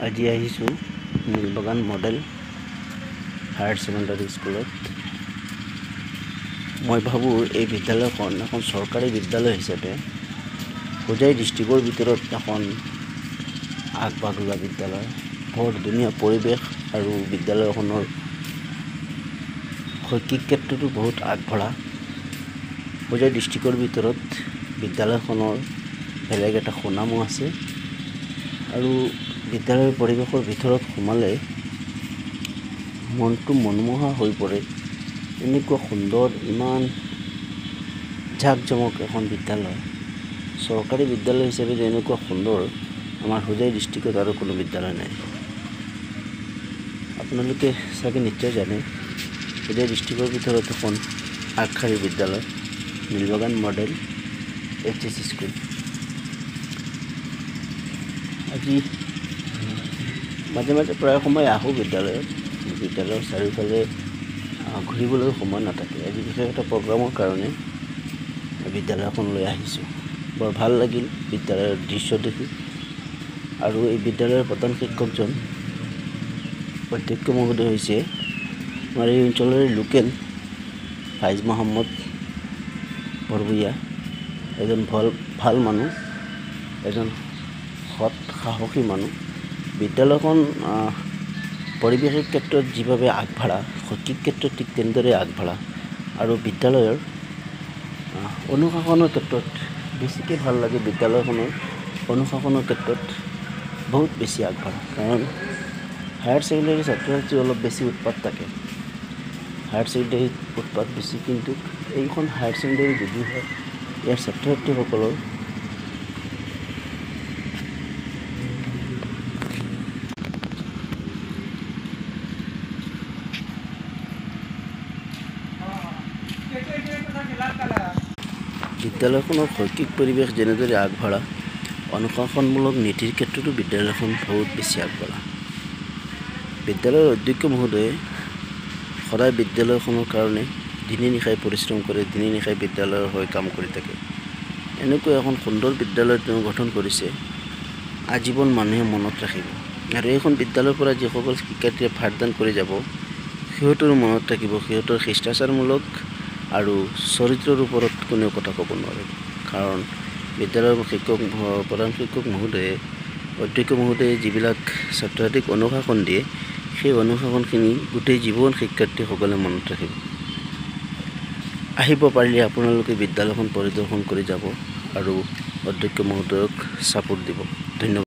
আজি আহিছোঁ Nilbagan model higher secondary স্কুলত। মই ভাবোঁ এই বিদ্যালয়খন এখন চৰকাৰী বিদ্যালয় হিচাপে হোজাই ডিষ্ট্ৰিক্টৰ ভিতৰত এখন আগভাগ লোৱা বিদ্যালয়। বৰ ধুনীয়া পৰিৱেশ আৰু বিদ্যালয়খনৰ শৈক্ষিক ক্ষেত্ৰতো বহুত আগবঢ়া। হোজাই ডিষ্ট্ৰিক্টৰ ভিতৰত বিদ্যালয়খনৰ বেলেগ এটা সুনামো আছে আৰু বিদ্যালয়ৰ পৰিৱেশৰ ভিতৰত সোমালে মনটো মনোমোহা হৈ পৰে। এনেকুৱা সুন্দৰ, ইমান জাক-জমক এখন বিদ্যালয়, চৰকাৰী বিদ্যালয় হিচাপে যে এনেকুৱা সুন্দৰ, আমাৰ হোজাই ডিষ্ট্ৰিক্টত আৰু কোনো বিদ্যালয় নাই। আপোনালোকে চাগে নিশ্চয় জানে, হোজাই ডিষ্ট্ৰিক্টৰ ভিতৰত এখন আগশাৰীৰ বিদ্যালয় নীলবাগান মডেল HS স্কুল। আজি মাজে মাজে প্ৰায় সময় আহোঁ বিদ্যালয়ত। বিদ্যালয়ৰ চাৰিওফালে ঘূৰিবলৈ সময় নাথাকে। আজি বিশেষ এটা প্ৰগ্ৰামৰ কাৰণে বিদ্যালয়খনলৈ আহিছোঁ। বৰ ভাল লাগিল বিদ্যালয়ৰ দৃশ্য দেখি। আৰু এই বিদ্যালয়ৰ প্ৰধান শিক্ষকজন অধ্যক্ষ মহোদয় হৈছে আমাৰ এই অঞ্চলৰে লোকেল ফাইজ মহম্মদ বৰভূঞা। এজন ভাল মানুহ, এজন সৎ সাহসী মানুহ। বিদ্যালয়খন পৰিৱেশিক ক্ষেত্ৰত যিভাৱে আগবঢ়া, শৈক্ষিক ক্ষেত্ৰত ঠিক তেনেদৰে আগবঢ়া। আৰু বিদ্যালয়ৰ অনুশাসনৰ ক্ষেত্ৰত বেছিকৈ ভাল লাগে। বিদ্যালয়খনৰ অনুশাসনৰ ক্ষেত্ৰত বহুত বেছি আগবঢ়া, কাৰণ হায়াৰ ছেকেণ্ডেৰী ছাত্ৰ ছাত্ৰী অলপ বেছি উৎপাত থাকে। হায়াৰ ছেকেণ্ডেৰীত উৎপাত বেছি, কিন্তু এইখন হায়াৰ ছেকেণ্ডেৰী যদিও হয়, ইয়াৰ ছাত্ৰ ছাত্ৰীসকলৰ বিদ্যালয়খনৰ শৈক্ষিক পৰিৱেশ যেনেদৰে আগবঢ়া, অনুশাসনমূলক নীতিৰ ক্ষেত্ৰতো বিদ্যালয়খন বহুত বেছি আগবঢ়া। বিদ্যালয়ৰ অধ্যক্ষ মহোদয়ে সদায় বিদ্যালয়খনৰ কাৰণে দিনে নিশাই পৰিশ্ৰম কৰে, দিনে নিশাই বিদ্যালয়ৰ হৈ কাম কৰি থাকে। এনেকুৱা এখন সুন্দৰ বিদ্যালয় তেওঁ গঠন কৰিছে, আজীৱন মানুহে মনত ৰাখিব। আৰু এইখন বিদ্যালয়ৰ পৰা যিসকল শিক্ষাৰ্থীয়ে পাঠদান কৰি যাব, সিহঁতৰো মনত থাকিব। সিহঁতৰ শিষ্টাচাৰমূলক আৰু চৰিত্ৰৰ ওপৰত কোনেও কথা ক'ব নোৱাৰে, কাৰণ বিদ্যালয়ৰ প্ৰধান শিক্ষক মহোদয়ে, অধ্যক্ষ মহোদয়ে যিবিলাক ছাত্ৰ ছাত্ৰীক অনুশাসন দিয়ে, সেই অনুশাসনখিনি গোটেই জীৱন শিক্ষাৰ্থীসকলে মনত ৰাখিব। আহিব পাৰিলে আপোনালোকে বিদ্যালয়খন পৰিদৰ্শন কৰি যাব আৰু অধ্যক্ষ মহোদয়ক ছাপোৰ্ট দিব। ধন্যবাদ।